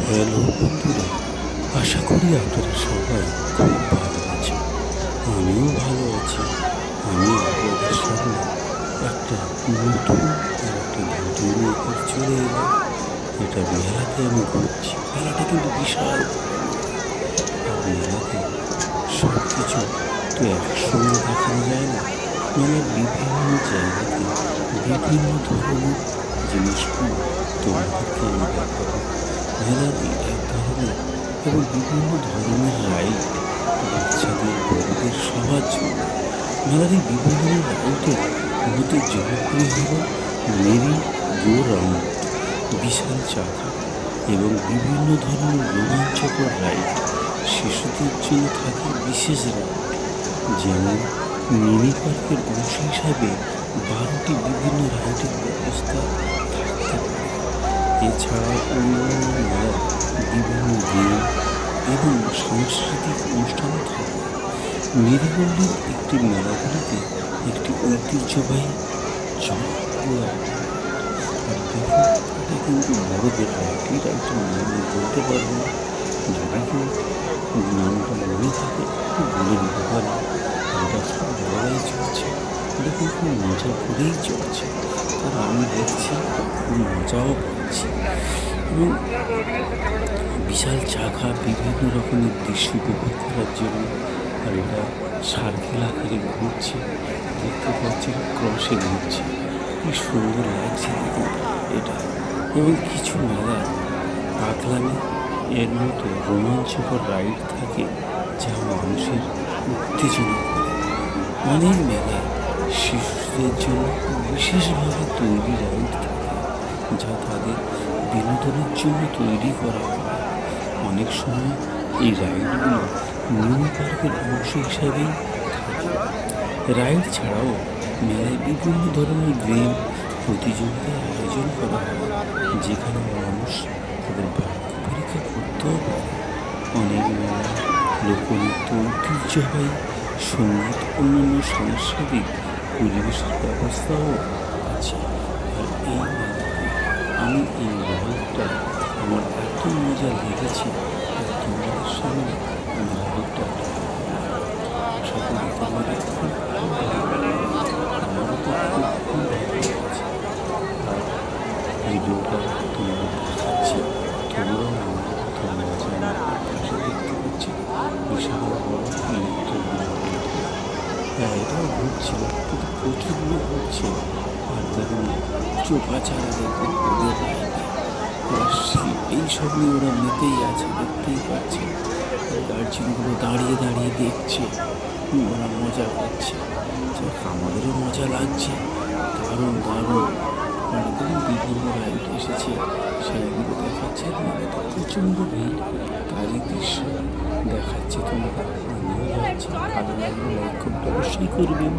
Hello বন্ধুরা, আশা করি আপনারা সবাই খুব ভালো আছেন। আমিও ভালো আছি। আমি আপনাদের সামনে একটা নতুন আর একটা ভিডিও নিয়ে চলে এলাম। এটা মেলাতে আমি ঘুরছি। মেলাটা কিন্তু বিশাল মেলাতে সব কিছু তো একসঙ্গে দেখানো যায় না। মেলার বিভিন্ন জায়গাতে বিভিন্ন ধরনের জিনিসগুলো তোমাদেরকে আমি দেখাবো। মেলার এই এক ধরনের এবং বিভিন্ন ধরনের রাইড বাচ্চাদের বড়দের সবার জন্য। মেলার এই বিভিন্ন রাইডের মধ্যে জনপ্রিয় হল মেরি গো রাউন্ড, বিশাল চাকা এবং বিভিন্ন ধরনের রোমাঞ্চকর রাইড। শিশুদের জন্য থাকে বিশেষ রাইড, যেমন মিনি পার্কের অংশ হিসাবে 12টি বিভিন্ন রাইডের ব্যবস্থা থাকতে পারে। এছাড়া অন্যান্য মেলার বিভিন্ন গেম এবং সাংস্কৃতিক অনুষ্ঠানও থাকে। মেরিগোল্ডের একটি মেলাগুলিতে একটি ঐতিহ্যবাহী চমকপ্রদ আর দেখুন, এটা কিন্তু বড়দের রাইড। এই রাইডটার নাম আমি বলতে পারবো না, যদি কেউ নামটা মনে থাকে একটু বলে দিতে পারে। এটা সব বড়রাই চলছে, দেখুন খুব মজা করেই চলছে, আর আমি দেখছি খুব মজাও পাচ্ছি। এবং বিশাল চাকা বিভিন্ন রকমের দৃশ্য উপভোগ করার জন্য। আর এটা সার্কেল আকারে ঘুরছে, দেখতে পাচ্ছি ক্রসে ঘুরছে, কি সুন্দর লাগছে দেখুন এটা। এবং কিছু মেলা পাগলামি এর মতো রোমাঞ্চকর রাইড থাকে যা মানুষের উত্তেজনা করে। অনেক মেলায় শিশুদের জন্য বিশেষভাবে তৈরি রাইড থাকে যা তাদের বিনোদনের জন্য তৈরি করা হয়। অনেক সময় এই রাইডগুলো মিনি পার্কের অংশ হিসাবেই থাকে। রাইড ছাড়াও মেলায় বিভিন্ন ধরনের গেম প্রতিযোগিতার আয়োজন করা হয়, যেখানে মানুষ তাদের ভাগ্য পরীক্ষা করতেও পারে। অনেক মেলায় লোকনৃত্য, ঐতিহ্যবাহী সঙ্গীত, অন্যান্য সাংস্কৃতিক পরিবেশের ব্যবস্থাও আছে। আর এই মেলাতে আমি এই রাইডটা আমার এত মজা লেগেছে, তাই তোমাদের সামনে আমি রাইডটা আশা করি তোমাদের খুব খুব ভালো লাগবে। আমারও তো খুব ভালো লেগেছে। আর ভিডিওটা তোমাদের দেখাচ্ছি, তোমরাও আমার মতো মজা আমার পাশে দেখতে পাচ্ছি বিশাল বড় ইলেকট্রিক লাইট। হ্যাঁ, এটাও ঘুরছিল, কিন্তু প্রচুর লোক ঘুরছে। আর দেখুন চোখাচারা, দেখুন ওদের লাইনে ওরা এইসব নিয়ে ওরা মেতেই আছে, দেখতেই পাচ্ছে। গার্জিয়ানগুলো দাঁড়িয়ে দাঁড়িয়ে দেখছে, ওরা মজা করছে। আমাদেরও মজা লাগছে, দারুণ দারুণ। আর দেখুন বিভিন্ন রাইড এসেছে, সেইগুলো দেখাচ্ছে। মানে তো প্রচণ্ড ভিড়, তারই দৃশ্য দেখাচ্ছে তোমরা। আমিও যাচ্ছি, ভালো লাগলে লাইক কমেন্ট অবশ্যই করবেন।